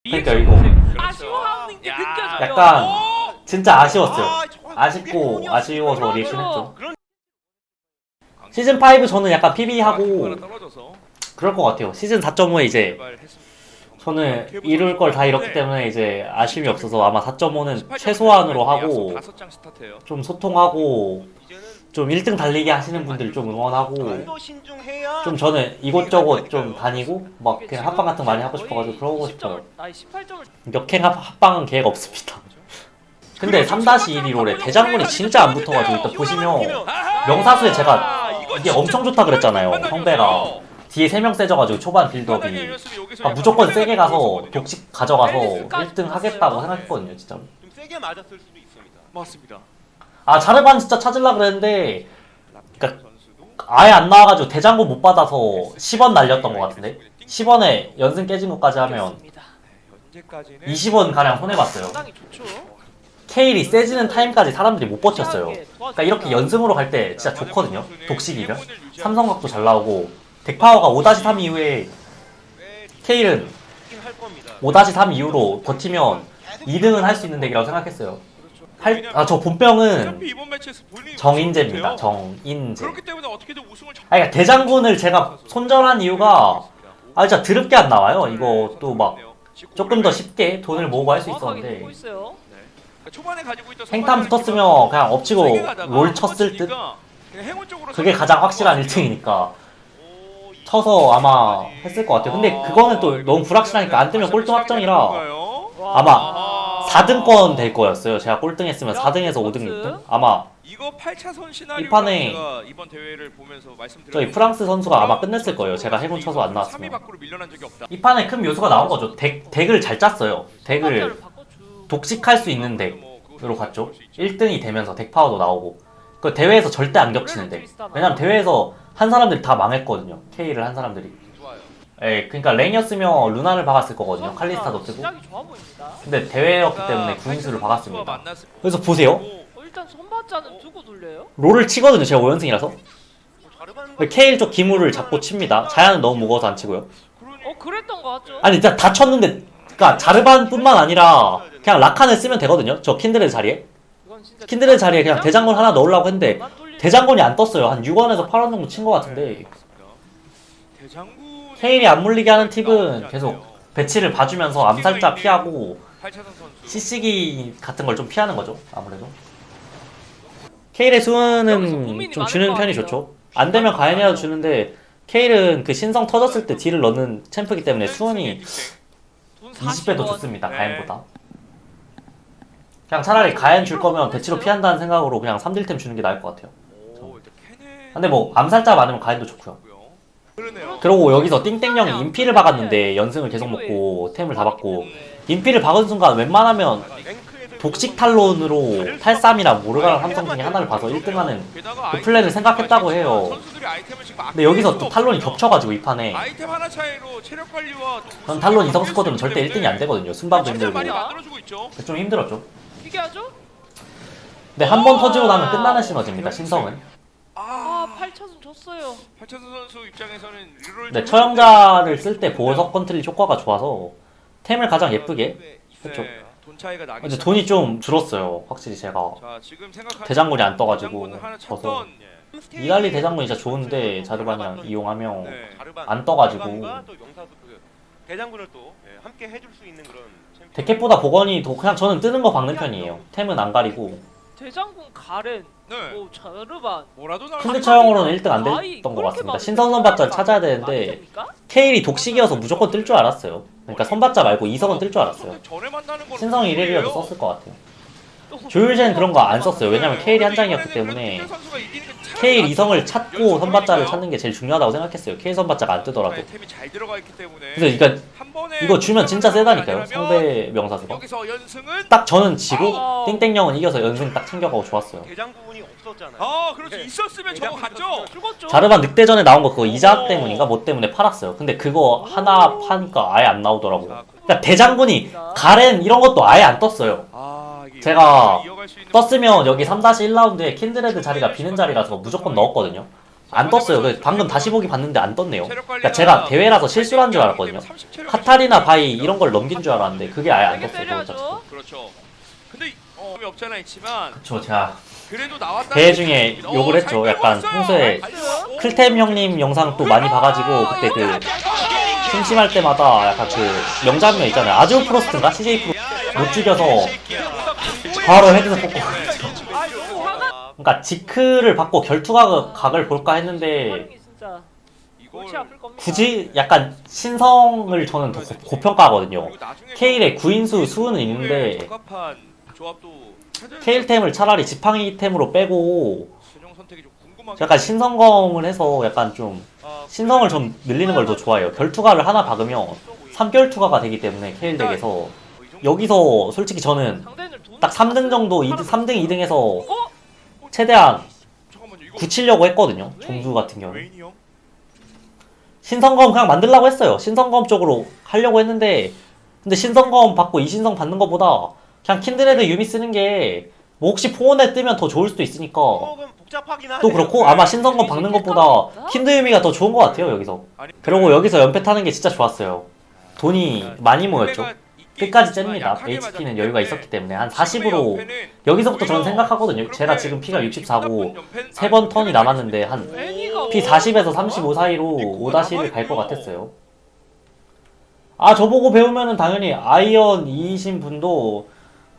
그러니까 이거 아쉬워하는 게 느껴져요. 약간 진짜 아쉬웠어요. 아쉽고 아쉬워서 리액션했죠. 시즌 5 저는 약간 PB하고 그럴 것 같아요. 시즌 4.5에 이제 저는 이룰 걸 다 이뤘기 때문에 이제 아쉬움이 없어서 아마 4.5는 최소한으로 하고 좀 소통하고 좀 1등 달리기 하시는 분들 좀 응원하고 좀 저는 이곳저곳 좀 다니고 막 그냥 합방 같은 거 많이 하고 싶어가지고 그러고 싶어요. 역행 합방은 계획 없습니다. 근데 3-1이 롤에 대장군이 진짜 안 붙어가지고 일단 보시면 명사수에 제가 이게 엄청 좋다 그랬잖아요. 형배가 뒤에 3명 세져가지고 초반 빌드업이 무조건 세게 가서 독식 가져가서 1등 하겠다고 생각했거든요. 진짜 좀 세게 맞았을 수도 있습니다. 맞습니다. 아 자르반 진짜 찾으려 그랬는데 그니까 아예 안 나와가지고 대장군 못 받아서 10원 날렸던 것 같은데 10원에 연승 깨진 것까지 하면 20원 가량 손해봤어요. 상당히 좋죠. 케일이 세지는 타임까지 사람들이 못 버텼어요. 그러니까 이렇게 연승으로 갈 때 진짜 좋거든요. 독식이면 삼성각도 잘 나오고 덱파워가 5-3 이후에 케일은 5-3 이후로 버티면 2등은 할 수 있는 덱이라고 생각했어요. 저 본병은 정인재입니다. 정인재. 그러니까 대장군을 제가 손절한 이유가 진짜 드럽게 안 나와요. 이거 또 막 조금 더 쉽게 돈을 모으고 할 수 있었는데 행탐 붙었으면 그냥 엎치고 롤 쳤을 듯? 그게 가장 확실한 1등이니까 쳐서 아마 했을 것 같아요. 근데 그거는 또 너무 불확실하니까 안 뜨면 꼴등 확정이라 아마 4등권 될 거였어요. 제가 꼴등했으면 4등에서 5등, 6등? 아마 이거 8차선 시나리오 이 판에 이번 대회를 보면서 저희 프랑스 선수가 아마 끝냈을 거예요. 제가 해군 쳐서 안 나왔으면. 3위 밖으로 밀려난 적이 없다. 이 판에 큰 묘수가 나온 거죠. 덱을 잘 짰어요. 덱을 독식할 수 있는 덱으로 갔죠. 1등이 되면서 덱 파워도 나오고. 그 대회에서 절대 안 겹치는 덱. 왜냐면 대회에서 한 사람들이 다 망했거든요. K를 한 사람들이. 예, 그러니까 랭이었으면 루나를 박았을 거거든요. 칼리스타도 뜨고. 근데 대회였기 때문에 구인수를 박았습니다. 그래서 보세요. 일단 선발자는 두고 돌려요? 롤을 치거든요. 제가 5연승이라서. 케일 쪽 기물을 잡고 칩니다. 자야는 너무 무거워서 안 치고요. 그랬던 거 같죠? 아니 진짜 다 쳤는데 그니까 자르반뿐만 아니라 그냥 라칸을 쓰면 되거든요. 저 킨드레드 자리에. 킨드레드 자리에 그냥 대장군 하나 넣으려고 했는데 대장군이 안 떴어요. 한 6원에서 8원 정도 친 것 같은데 케일이 안 물리게 하는 팁은 계속 배치를 봐주면서 암살자 피하고 CC기 같은 걸 좀 피하는 거죠. 아무래도 케일의 수은은 좀 주는 편이 좋죠. 안 되면 가연이라도 주는데 케일은 그 신성 터졌을 때 딜을 넣는 챔프이기 때문에 수은이 20배 더 좋습니다. 가연보다. 그냥 차라리 가연 줄 거면 배치로 피한다는 생각으로 그냥 3딜템 주는 게 나을 것 같아요. 근데 뭐 암살자 많으면 가연도 좋고요. 그러고 여기서 띵땡형이 인피를 박았는데 연승을 계속 먹고 템을 다 받고 인피를 박은 순간 웬만하면 독식 탈론으로 탈삼이랑 모르가나 삼성 중에 하나를 봐서 1등하는 그 플랜을 생각했다고 해요. 근데 여기서 또 탈론이 겹쳐가지고 이 판에 그럼 탈론 이성 스쿼드는 절대 1등이 안 되거든요. 순방도 힘들고 좀 힘들었죠. 근데 한 번 터지고 나면 끝나는 시너지입니다. 신성은. 8차선 줬어요. 8차선 선수 입장에서는 네, 처형자를 쓸 때 보석 컨트롤 효과가 좋아서 템을 가장 예쁘게 했죠. 근데 돈이 좀 줄었어요. 확실히 제가 대장군이 안 떠가지고 져서 이달리 대장군이 진짜 좋은데 자르반이랑 이용하면 안 떠가지고 대장군을 또 함께 해줄 수 있는 그런 데켓보다 복원이 더 그냥 저는 뜨는 거 박는 편이에요. 템은 안 가리고 대장군 가렌 뭐 자르반 근데 처형으로는 1등 안 됐던 것 같습니다. 신선 선발자를 찾아야 되는데 케일이 독식이어서 무조건 뜰 줄 알았어요. 그러니까 선발자 말고 이성은 뜰 줄 알았어요. 신성이 1일이라도 썼을 것 같아요. 조율제는 그런 거 안 썼어요. 왜냐면 케일이 한 장이었기 때문에 케일 이성을 찾고 선발자를 찾는 게 제일 중요하다고 생각했어요. 케일 선발자가 안 뜨더라도. 그래서 그러니까 이거 주면 진짜 세다니까요. 상대 명사수가. 딱 저는 지고 띵땡형은 이겨서 연승 딱 챙겨가고 좋았어요. 대장군이 없었잖아요. 그렇죠. 있었으면 저거 갔죠. 죽었죠. 자르반 늑대전에 나온 거 그거 이자 때문인가 뭐 때문에 팔았어요. 근데 그거 하나 파니까 아예 안 나오더라고. 그러니까 대장군이 가렌 이런 것도 아예 안 떴어요. 제가 떴으면 여기 3-1라운드에 킨드레드 자리가 비는 자리라서 무조건 넣었거든요. 안 떴어요. 그래서 방금 다시 보기 봤는데 안 떴네요. 그러니까 제가 대회라서 실수를 한 줄 알았거든요. 카타리나 바이 이런 걸 넘긴 줄 알았는데 그게 아예 안 세게 떴어요. 때려야죠. 그렇죠. 근데 없지 않아 있지만 그쵸, 제가 그래도 나왔다. 대회 중에 욕을 했죠. 약간 평소에 클템 형님 영상 또 많이 봐가지고 그때 그 심심할 때마다 약간 그 명장면 있잖아요. 아주 프로스트인가? CJ 프로 못 죽여서 바로 헤드서 뽑고. 그러니까 지크를 받고 결투각을 볼까 했는데 반응이 진짜 골치 아플 겁니다. 굳이 약간 신성을 저는 더 고평가하거든요. 케일의 구인수 수는 있는데 적합한 조합도 케일템을 차라리 지팡이템으로 빼고 최종 선택이 좀 궁금하긴 약간 신성검을 해서 약간 좀 신성을 좀 늘리는 걸 더 좋아해요. 결투가를 하나 박으면 3결투가가 되기 때문에 케일 덱에서 여기서 솔직히 저는 상대는 돈 딱 3등 정도 3등 2등에서 어? 최대한 잠깐만요. 이거 굳히려고 했거든요. 종주 같은 경우 웨인이 형? 신성검 그냥 만들려고 했어요. 신성검 쪽으로 하려고 했는데 근데 신성검 받고 이신성 받는 것보다 그냥 킨드레드 유미 쓰는 게 뭐 혹시 포원에 뜨면 더 좋을 수도 있으니까 조금 복잡하긴 하네요. 또 그렇고 아마 신성검 박는 것보다 킨드 유미가 더 좋은 것 같아요. 여기서 그리고 여기서 연패 타는 게 진짜 좋았어요. 돈이 많이 모였죠. 끝까지 잽니다. HP는 여유가 있었기 때문에 한 40으로 여기서부터 저는 생각하거든요. 제가 지금 피가 64고 3번 턴이 남았는데 한 피 40에서 35 사이로 5-1을 갈 것 같았어요. 아 저보고 배우면은 당연히 아이언 2이신 분도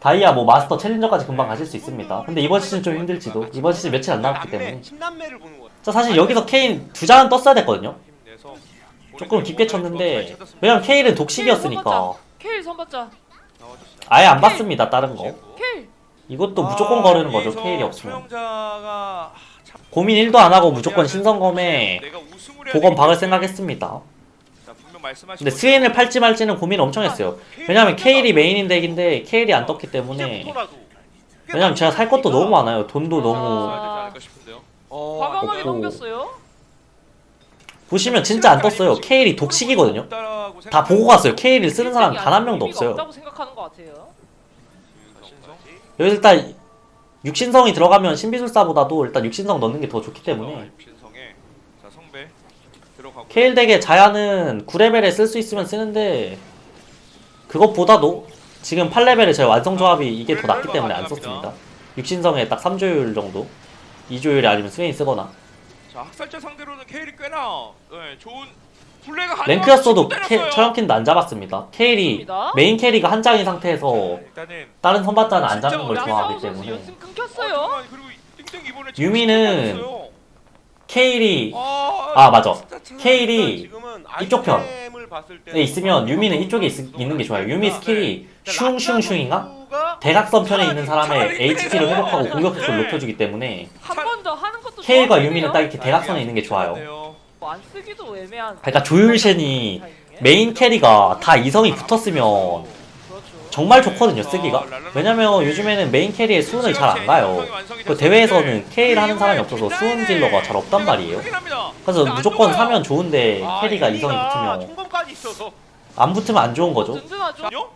다이아 뭐 마스터 챌린저까지 금방 가실 수 있습니다. 근데 이번 시즌 좀 힘들지도. 이번 시즌 며칠 안 남았기 때문에. 팀남매를 보는 거. 자 사실 여기서 케인 2장은 떴어야 됐거든요. 조금 깊게 쳤는데 왜냐면 케일은 독식이었으니까 케일 선받자. 아예 안 봤습니다. 다른 거. 케일. 이것도 무조건 거르는 거죠. 케일이 없으면. 초영자가 고민 1도 안 하고 무조건 신성검에 보건 박을 생각했습니다. 근데 스웨인을 팔지 말지는 고민 엄청 했어요. 왜냐면 케일이 메인인 덱인데 케일이 안 떴기 때문에 왜냐면 제가 살 것도 너무 많아요. 돈도 너무 과감하게 없고. 넘겼어요. 보시면 진짜 안 떴어요. 케일이 독식이거든요. 다 보고 갔어요. 케일을 쓰는 사람 단 한 명도 없어요. 없다고 생각하는 것 같아요. 여기서 일단 육신성이 들어가면 신비술사보다도 일단 육신성 넣는 게 더 좋기 때문에 케일 덱의 자야는 9레벨에 쓸 수 있으면 쓰는데 그것보다도 지금 8레벨에 제 완성 조합이 이게 더 낫기 때문에 안 썼습니다. 육신성에 딱 3조율 정도 2조율이 아니면 스웨인 쓰거나 자, 학살자 상대로는 케일이 꽤나 좋은 플레이가 가능한 랭크였어도 친구들이었어요. 처형킨도 안 잡았습니다. 케일이 메인 캐리가 한 장인 상태에서 일단은 다른 선발자는 안 잡는 걸 양상우 좋아하기 선수 때문에 연승 끊겼어요. 그리고 띵띵 이번에 유미는 찍었어요. 케일이 아, 맞아. 진짜 케일이 지금은 이쪽 편. 아이템을 봤을 때 있으면 유미는 이쪽에 있는 게 좋아요. 유미 스킬이 슝슝슝인가? 대각선 편에 있는 사람의 HP를 회복하고 공격 속도를 높여주기 때문에 한 번 더 하는 것도 케일과 좋았거든요. 유미는 딱 이렇게 대각선에 있는 게 좋아요. 안 쓰기도 애매한. 그러니까 조율신이 메인 캐리가 다 이성이 붙었으면 그렇죠. 정말 좋거든요 쓰기가. 왜냐면 요즘에는 메인 캐리에 수은을 잘 안 가요. 그 대회에서는 케일 하는 사람이 없어서 수은 딜러가 잘 없단 말이에요. 그래서 무조건 사면 좋은데 캐리가 이성이 붙으면 총검까지 있어서 안 붙으면 안 좋은 거죠. 든든하죠.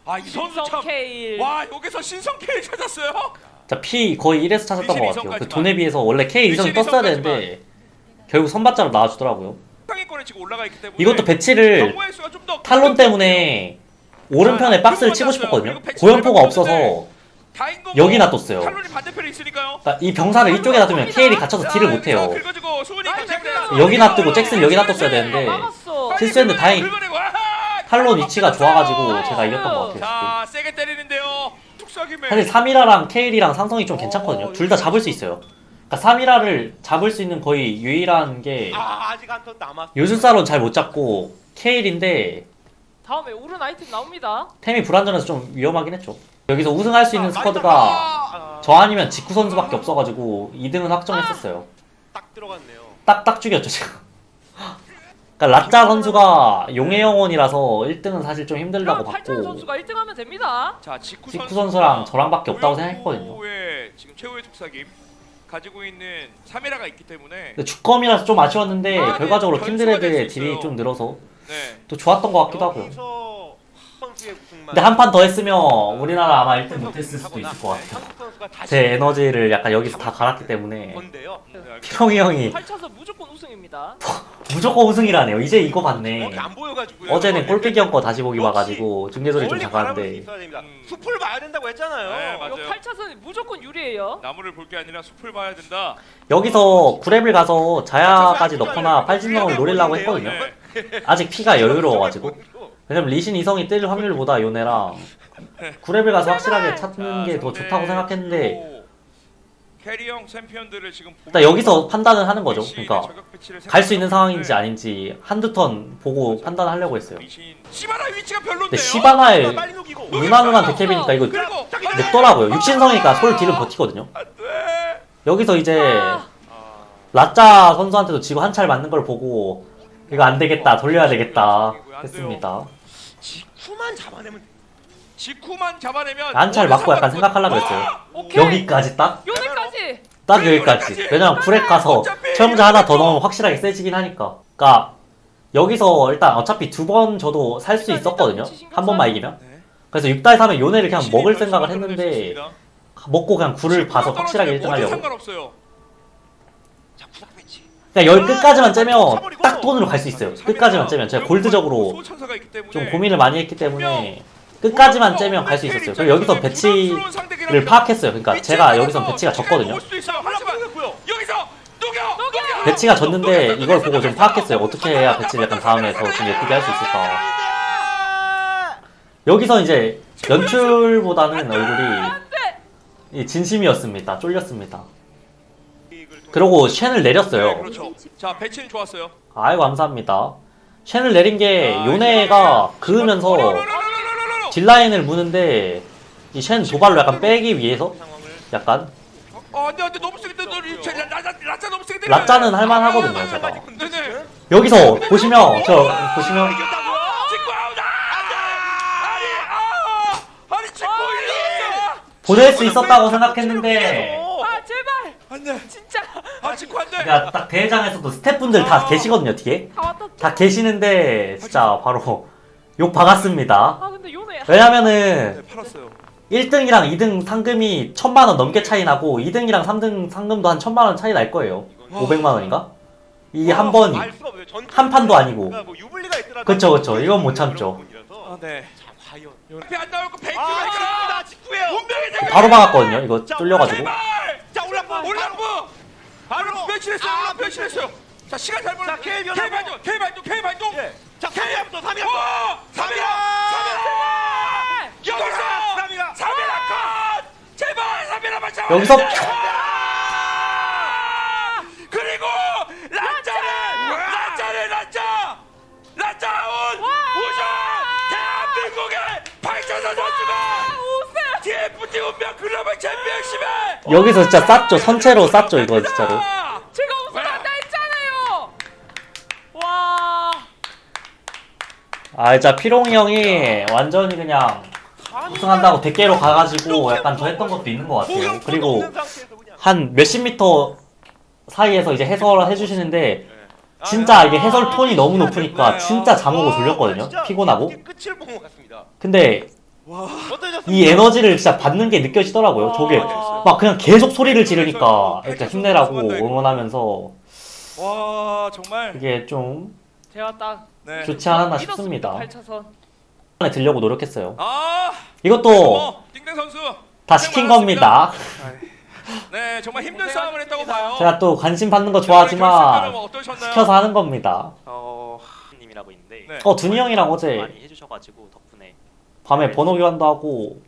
아, 이 선수 참. 케일. 와, 여기서 신성 케일 찾았어요. 자, 피 거의 1에서 찾았던 것 같아요. 그 돈에 비해서 원래 케일 이성이 떴어야 되는데 결국 선발자로 나와주더라고요. 상위권에 지금 올라가 있기 때문에 이것도 배치를 경우의 수가 좀더 탈론 때문에 오른편에 박스를 치고 싶었거든요. 고연포가 없어서 다인 거고 여기 놔뒀어요. 탈론이 반대편에 있으니까요. 그러니까 이 병사를 이쪽에 놔두면 케일이 갇혀서 딜을 못해요. 긁어주고 수은이 여기 놔두고 잭슨 여기 놔뒀어야 되는데 막았어. 실수했는데 다행히 탈론 위치가 좋아가지고 제가 이겼던 것 같아요. 자, 세게 때리는데요. tuk삭임에 사실 3이라랑 케일이랑 상성이 좀 괜찮거든요. 둘 다 잡을 수 있어요. 그러니까 3이라를 잡을 수 있는 거의 유일한 게 아직 한 턴 남았어. 요술사론 잘 못 잡고 케일인데 다음에 오른 아이템 나옵니다. 템이 불안전해서 좀 위험하긴 했죠. 여기서 우승할 수 있는 스쿼드가 아, 저 아니면 직구 선수밖에 없어가지고 2등은 확정했었어요. 딱 들어갔네요. 딱딱 죽였죠 지금. 그러니까 라짜 선수가 용의 영혼이라서 1등은 사실 좀 힘들다고 그럼 8천 봤고 선수가 1등하면 됩니다. 자, 직구 직구 선수랑 저랑밖에 없다고 생각했거든요. 고연포의 지금 최후의 tuk삭임 가지고 있는 3이라가 있기 때문에 근데 주검이라서 좀 아쉬웠는데 아, 네. 결과적으로 변수가 킨드레드의 될수 있어요. 딜이 좀 늘어서 네. 또 좋았던 것 같기도 하고요. 여기서 선수의 우승만. 근데 한 판 더 했으면 우리나라 아마 1등 못했을 수도 있을 것 같아요. 한국 선수가 다시 제 에너지를 약간 여기서 다 갈았기 때문에 건데요. 피롱이 형이 8차선 무조건 우승입니다. 무조건 우승이라네요. 이제 이거 봤네. 정확히 안 보여가지고요. 어제는 골빼기 형 거 다시 보기 역시 봐가지고 중계소리 좀 멀리 바라볼 수 작았는데 있어야 됩니다. 숲을 봐야 된다고 했잖아요. 네, 이거 맞아요. 8차선이 무조건 유리해요. 나무를 볼 게 아니라 숲을 봐야 된다. 여기서 9렙을 가서 자야까지 넣거나 80명을 노리려고 했거든요. 네. 아직 피가 여유로워가지고. 왜냐면 리신 이성이 뜰 확률보다 요네랑 9렙을 가서 확실하게 찾는 게 더 좋다고 생각했는데 캐리형 챔피언들을 지금 일단 여기서 판단을 하는 거죠. 그러니까 저격 배치를 갈 수 있는 생각하고 상황인지 있는데 아닌지 한두 턴 보고 판단하려고 했어요. 리신 시바나 위치가 별론데요. 근데 시바나의 빨리 녹이고. 무난무난 데캡이니까 이거 그리고 늙더라고요. 육신성이니까 솔 딜은 버티거든요. 안돼. 여기서 이제 아, 라짜 선수한테도 지고 한 차를 맞는 걸 보고 이거 안 되겠다, 돌려야 되겠다 했습니다. 직후만 잡아내면 직후만 잡아내면 한 차를 맞고 약간 생각하려고 했어요. 오케이. 여기까지 딱? 요네까지. 딱 여기까지. 왜냐면 브렉 가서 처형자 하나 더 넣으면 확실하게 세지긴 하니까. 그러니까 여기서 일단 어차피 두 번 저도 살 수 있었거든요. 한 번만 이기면. 네. 그래서 6달3에 요네를 그냥 먹을 생각을 했는데 먹고 그냥 굴을 봐서 확실하게 1등 하려고. 상관없어요. 자 구삭 배치. 그냥 열 끝까지만 째면 딱 돈으로 갈 수 있어요. 끝까지만 째면. 제가 골드적으로 소천사가 있기 때문에 좀 고민을 많이 했기 때문에 끝까지만 째면 갈 수 있었어요. 그리고 여기서 배치를 파악했어요. 그러니까 제가 여기서 배치가 졌거든요. 여기서 녹여. 배치가 졌는데 이걸 보고 좀 파악했어요. 어떻게 해야 배치를 약간 다음에 더 좀 예쁘게 할 수 있을까. 여기서 이제 연출보다는 얼굴이 이 진심이었습니다. 쫄렸습니다. 그리고 쉔을 네, 내렸어요. 그렇죠. 자, 배치는 좋았어요. 아이고 감사합니다. 쉔을 내린 게 요네가 그으면서 딜라인을 무는데 이 쉔 도발로 약간 빼기 위해서 약간 안돼 너무 세게 너 라짜 너무 세게 라짜는 할만하거든요 제가. 네네. 여기서 보시면 저 보시면 직구 아웃. 아니 직구 이겼어. 보낼 수 있었다고 생각했는데 아 제발. 안돼. 진짜. 직구 안돼. 그러니까 딱 대회장에서도 스태프분들 다 계시거든요 뒤에. 다 왔다. 다 계시는데 진짜 바로 욕 박았습니다. 아 근데 요네. 왜냐면은 팔았어요. 1등이랑 2등 상금이 1000만원 넘게 차이 나고 2등이랑 3등 상금도 한 1000만원 차이 날 거예요. 500만원인가? 이게 한 번이 알 수가 없어요. 한 판도 아니고. 그러니까 뭐 유불리가 있더라도 그쵸 그쵸 이건 못 참죠. 아 네. 자 과연. 옆에 안 나올 거 백큐 아 직구예요. 운명의 대결. 바로 박았거든요 이거 뚫려가지고. 제발. 자 올라프. 올라프. 바로 변신했어요. 변신했어요. 자 시간 잘 보내. 자, K 변화고. K 발동. 예. 자 3위부터 3위. 3이라. 여기서 3이라 컷. 제발 3이라 맞춰. 여기서 그리고 라짜 아웃. 우승. 대한민국의 8차선 선수가 우승. TFT 운명 글로벌 챔피언십에 여기서 진짜 쌌죠. 선체로 쌌죠 이거 진짜로. 제가 우승한다 했잖아요. 와. 아 진짜 피롱이 형이 완전히 그냥 우승한다고 대깨로 가가지고 약간 더 했던 것도 있는 것 같아요. 그리고 한 몇십 미터 사이에서 이제 해설을 해주시는데 진짜 이게 해설 톤이 너무 높으니까 진짜 잠오고 졸렸거든요. 피곤하고. 끝을 본 것 같습니다. 근데 어떠셨습니까? 이 에너지를 진짜 받는 게 느껴지더라고요. 저게 막 그냥 계속 소리를 지르니까 일단 힘내라고 응원하면서 와 정말 이게 좀 제가 딱 네. 좋지 않았나 싶습니다. 8차선. 안에 들려고 노력했어요. 아 이것도 띵땡 선수 다 시킨 겁니다. 네 정말 힘든 싸움을 했다고 봐요. 제가 또 관심 받는 거 좋아하지만 어떠셨나요? 시켜서 하는 겁니다. 님이라고 있는데 네. 두니 형이랑 어제 많이 해주셔가지고 덕분에 밤에 번호 교환도 하고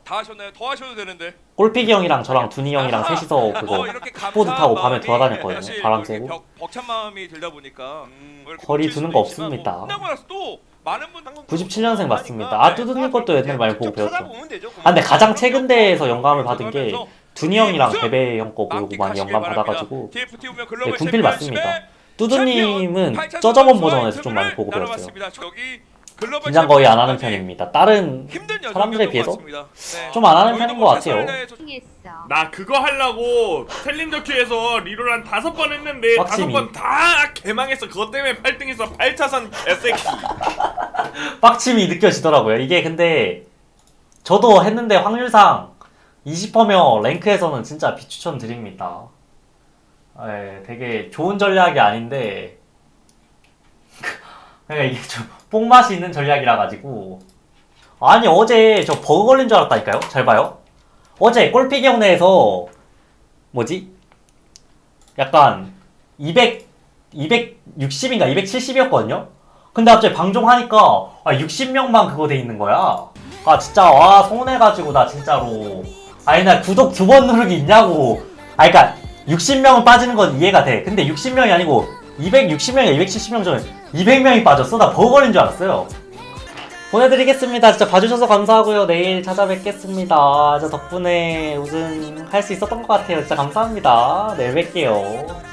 다 하셨나요? 더 하셔도 되는데. 꼴피기 형이랑 저랑 두니 형이랑 셋이서 그거 이렇게 킥보드 타고 밤에 감사한 돌아다녔거든요. 사실 바람 이렇게 쐬고. 벅찬 마음이 들다 보니까 뭐 이렇게 거리 놓칠 두는 수도 거 있지만 없습니다. 뭐 끝나고 나서 또 많은 분 97년생 맞습니다. 아 뚜두님 것도 옛날 많이 보고 배웠죠. 찾아보면 되죠. 아 근데 가장 최근 대에서 영감을 받은 게 두니 형이랑 베베 형 거 보고 많이 영감 받아가지고 TFT 운명 글로벌 네, 군필 맞습니다. 챔피언십의 뚜두님은 챔피언 저저번 8차선 버전에서 좀 많이 선수를 보고 배웠어요. 나눠봤습니다. 여기 글로벌 긴장 거의 안 하는 챔피언십까지 편입니다. 다른 힘든 사람들에 여정이었던 비해서 것 같습니다. 네. 좀 안 하는 저희도 편인 뭐 것 같아요. 최선을 다해서 했어. 나 그거 하려고 챌린저 큐에서 리롤 한 5번 했는데 빡침이. 5번 다 개망했어. 그것 때문에 8등에서 8차선 개새끼. 빡침이 느껴지더라고요. 이게 근데 저도 했는데 확률상 20%면 랭크에서는 진짜 비추천 드립니다. 예, 되게 좋은 전략이 아닌데 그러니까 이게 좀 뽕맛이 있는 전략이라 가지고. 아니 어제 저 버그 걸린 줄 알았다니까요. 잘 봐요. 어제 골피 경내에서 뭐지? 약간 260인가 270이었거든요? 근데 갑자기 방종하니까 60명만 그거 돼 있는 거야. 아 진짜 와 서운해가지고 나 진짜로. 아니 나 구독 2번 누르기 있냐고. 아 그니까 60명은 빠지는 건 이해가 돼. 근데 60명이 아니고 260명이야 270명 전에 200명이 빠졌어. 나 버그 걸린 줄 알았어요. 보내드리겠습니다. 진짜 봐주셔서 감사하고요. 내일 찾아뵙겠습니다. 저 덕분에 우승할 수 있었던 것 같아요. 진짜 감사합니다. 내일 뵐게요.